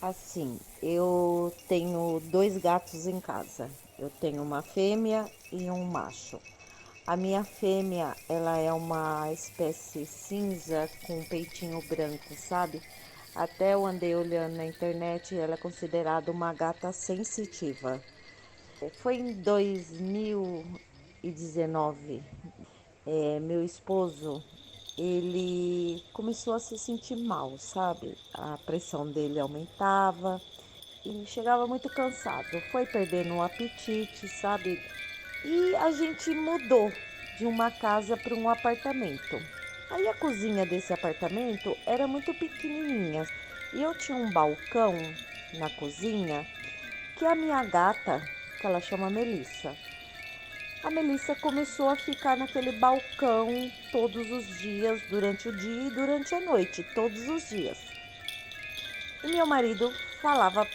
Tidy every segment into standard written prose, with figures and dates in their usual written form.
Assim, eu tenho dois gatos em casa. Eu tenho uma fêmea e um macho. A minha fêmea, ela é uma espécie cinza com um peitinho branco, sabe? Até eu andei olhando na internet, ela é considerada uma gata sensitiva. Foi em 2019, meu esposo, ele começou a se sentir mal, sabe? A pressão dele aumentava e chegava muito cansado. Foi perdendo o apetite, sabe? E a gente mudou de uma casa para um apartamento. Aí a cozinha desse apartamento era muito pequenininha e eu tinha um balcão na cozinha que a minha gata, que ela chama Melissa, a Melissa começou a ficar naquele balcão todos os dias, durante o dia e durante a noite, todos os dias. E meu marido falava: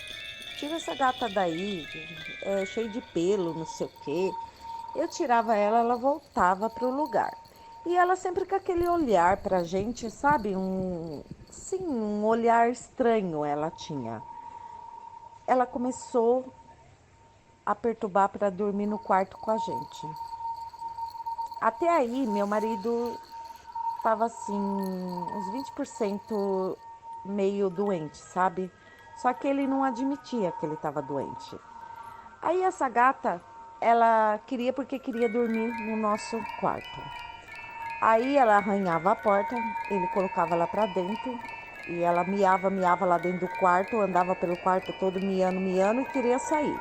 tira essa gata daí, é cheio de pelo, não sei o quê. Eu tirava ela, ela voltava para o lugar. E ela sempre com aquele olhar pra gente, sabe? Sim, um olhar estranho ela tinha. Ela começou a perturbar para dormir no quarto com a gente. Até aí, meu marido estava assim, uns 20% meio doente, sabe? Só que ele não admitia que ele estava doente. Aí essa gata, ela queria porque queria dormir no nosso quarto. Aí ela arranhava a porta, ele colocava ela para dentro e ela miava, miava lá dentro do quarto, andava pelo quarto todo miando, miando e queria sair.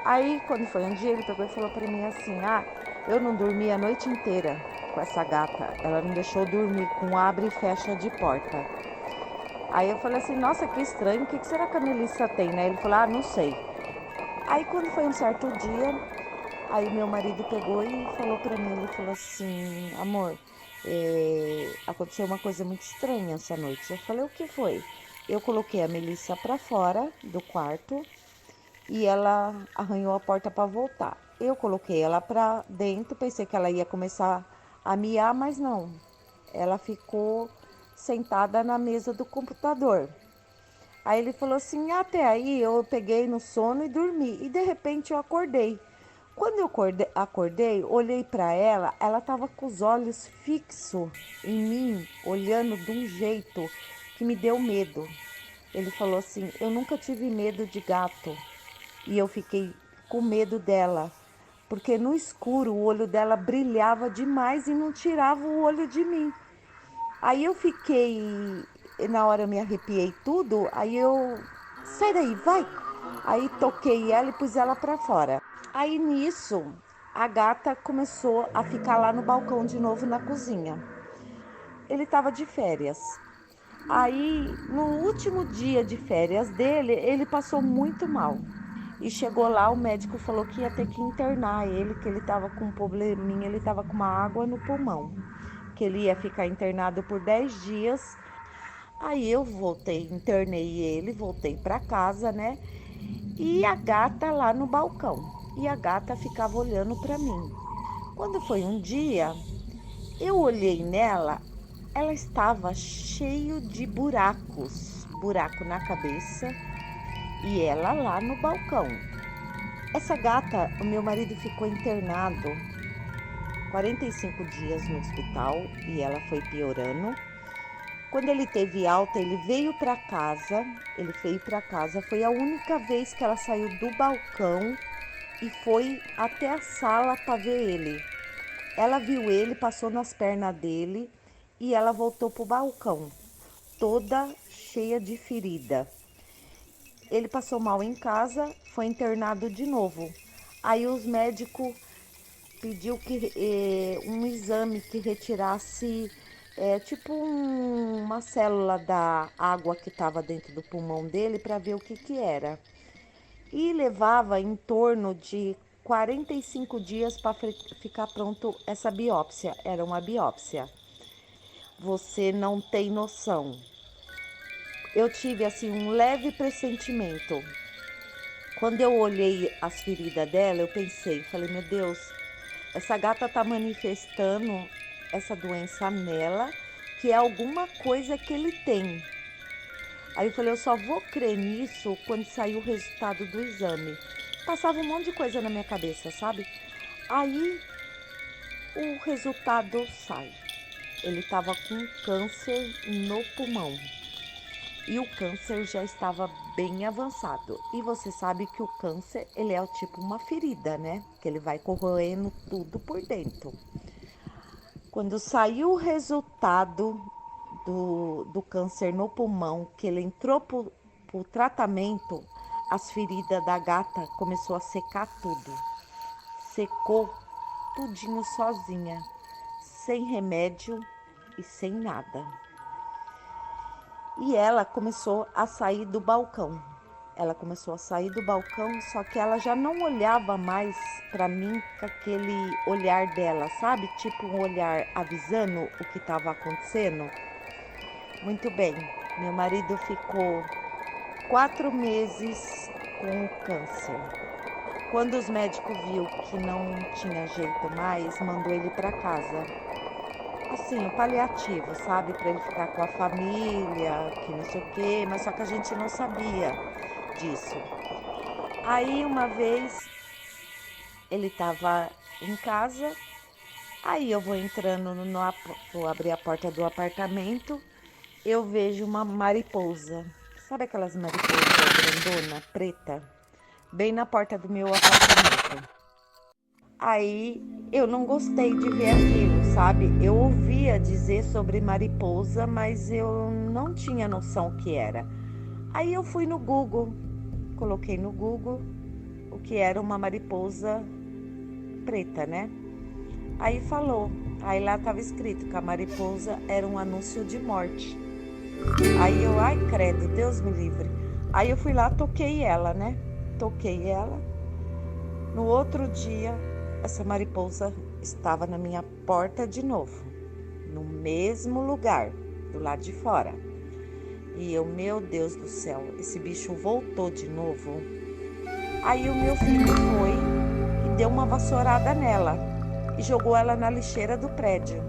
Aí, quando foi um dia, ele pegou e falou para mim assim: ah, eu não dormi a noite inteira com essa gata. Ela não deixou eu dormir com abre e fecha de porta. Aí eu falei assim: nossa, que estranho, o que será que a Melissa tem, né? Ele falou: ah, não sei. Aí, quando foi um certo dia, aí meu marido pegou e falou para mim: ele falou assim, amor, aconteceu uma coisa muito estranha essa noite. Eu falei: o que foi? Eu coloquei a Melissa para fora do quarto e ela arranhou a porta para voltar. Eu coloquei ela para dentro, pensei que ela ia começar a miar, mas não. Ela ficou sentada na mesa do computador. Aí ele falou assim: até aí eu peguei no sono e dormi. E de repente eu acordei. Quando eu acordei, olhei para ela, ela estava com os olhos fixos em mim, olhando de um jeito que me deu medo. Ele falou assim: eu nunca tive medo de gato. E eu fiquei com medo dela, porque no escuro o olho dela brilhava demais e não tirava o olho de mim. Aí eu fiquei, na hora eu me arrepiei tudo, aí eu, sai daí, vai. Aí toquei ela e pus ela para fora. Aí nisso, a gata começou a ficar lá no balcão de novo na cozinha. Ele estava de férias. Aí, no último dia de férias dele, ele passou muito mal. E chegou lá, o médico falou que ia ter que internar ele, que ele estava com um probleminha, ele estava com uma água no pulmão, que ele ia ficar internado por 10 dias. Aí eu voltei, internei ele, voltei para casa, né? E a gata lá no balcão. E a gata ficava olhando para mim. Quando foi um dia, eu olhei nela, ela estava cheio de buracos, buraco na cabeça, e ela lá no balcão. Essa gata, o meu marido ficou internado 45 dias no hospital e ela foi piorando. Quando ele teve alta, ele veio para casa. Ele veio para casa. Foi a única vez que ela saiu do balcão e foi até a sala para ver ele. Ela viu ele, passou nas pernas dele e ela voltou pro balcão, toda cheia de ferida. Ele passou mal em casa, foi internado de novo. Aí os médicos pediu que um exame que retirasse tipo uma célula da água que estava dentro do pulmão dele para ver o que que era. E levava em torno de 45 dias para ficar pronto essa biópsia. Era uma biópsia. Você não tem noção. Eu tive assim um leve pressentimento. Quando eu olhei as feridas dela, eu pensei, falei, meu Deus, essa gata tá manifestando essa doença nela, que é alguma coisa que ele tem. Aí eu falei, eu só vou crer nisso quando sair o resultado do exame. Passava um monte de coisa na minha cabeça, sabe? Aí o resultado sai. Ele estava com câncer no pulmão. E o câncer já estava bem avançado. E você sabe que o câncer, ele é tipo uma ferida, né? Que ele vai corroendo tudo por dentro. Quando saiu o resultado do câncer no pulmão, que ele entrou pro tratamento, as feridas da gata começou a secar tudo. Secou tudinho sozinha, sem remédio e sem nada. E ela começou a sair do balcão. Só que ela já não olhava mais para mim com aquele olhar dela, sabe? Tipo um olhar avisando o que estava acontecendo. Muito bem, meu marido ficou 4 meses com o câncer. Quando os médicos viram que não tinha jeito mais, mandou ele para casa. Assim, o paliativo, sabe? Para ele ficar com a família, que não sei o quê, mas só que a gente não sabia disso. Aí uma vez ele estava em casa, aí eu vou entrando, vou abrir a porta do apartamento, eu vejo uma mariposa. Sabe aquelas mariposas grandona, preta? Bem na porta do meu apartamento. Aí eu não gostei de ver aquilo, sabe? Eu ouvia dizer sobre mariposa, mas eu não tinha noção o que era. Aí eu fui no Google, coloquei no Google o que era uma mariposa preta, né? Aí falou, aí lá estava escrito que a mariposa era um anúncio de morte. Aí eu, ai credo, Deus me livre. Aí eu fui lá, toquei ela, né? Toquei ela. No outro dia, essa mariposa estava na minha porta de novo, no mesmo lugar, do lado de fora. E eu, meu Deus do céu, esse bicho voltou de novo. Aí o meu filho foi e deu uma vassourada nela e jogou ela na lixeira do prédio.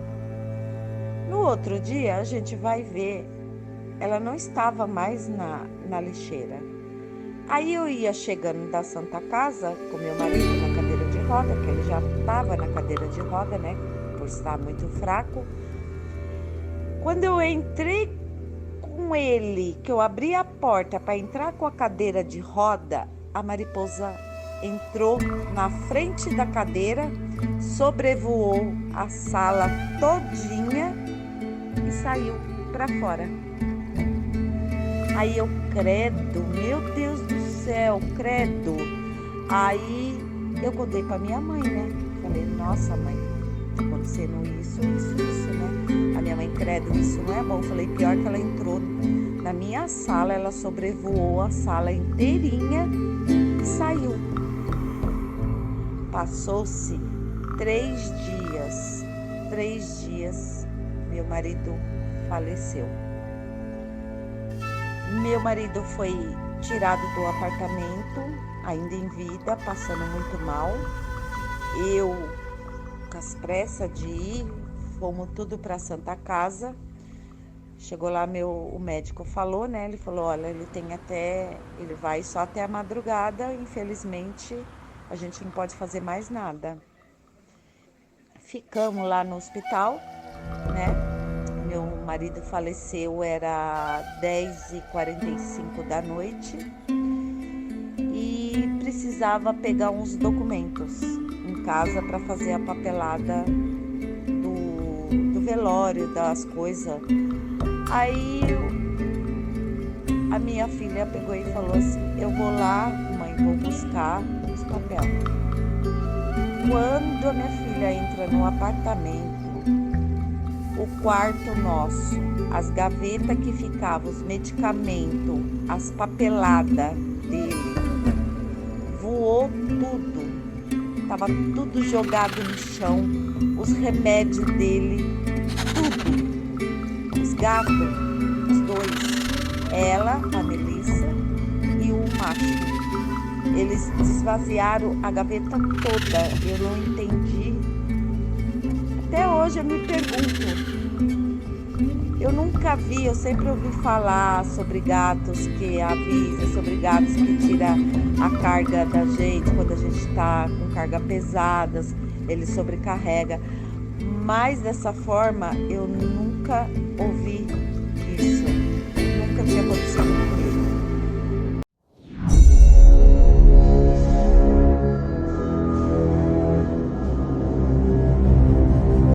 No outro dia, a gente vai ver, ela não estava mais na lixeira. Aí eu ia chegando da Santa Casa com meu marido na cadeira de roda, que ele já estava na cadeira de roda, né? Por estar muito fraco. Quando eu entrei com ele, que eu abri a porta para entrar com a cadeira de roda, a mariposa entrou na frente da cadeira, sobrevoou a sala todinha e saiu para fora. Aí eu, credo, meu Deus do céu, credo. Aí eu contei pra minha mãe, né? Falei, nossa mãe, tá acontecendo isso, né? A minha mãe, credo, isso não é bom. Falei, pior que ela entrou na minha sala, ela sobrevoou a sala inteirinha e saiu. Passou-se 3 dias, meu marido faleceu. Meu marido foi tirado do apartamento, ainda em vida, passando muito mal. Eu, com as pressas de ir, fomos tudo para Santa Casa. Chegou lá, o médico falou, né? Ele falou, olha, ele vai só até a madrugada, infelizmente a gente não pode fazer mais nada. Ficamos lá no hospital, né? Meu marido faleceu, era 10h45 da noite e precisava pegar uns documentos em casa para fazer a papelada do velório, das coisas. Aí a minha filha pegou e falou assim, eu vou lá, mãe, vou buscar os papéis. Quando a minha filha entra no apartamento, o quarto nosso, as gavetas que ficavam, os medicamentos, as papeladas dele, voou tudo. Tava tudo jogado no chão, os remédios dele, tudo. Os gatos, os 2, ela, a Melissa e o macho. Eles esvaziaram a gaveta toda, eu não entendi. Até hoje eu me pergunto, Eu nunca vi, eu sempre ouvi falar sobre gatos que avisa, sobre gatos que tira a carga da gente quando a gente está com carga pesadas, ele sobrecarrega. Mas dessa forma eu nunca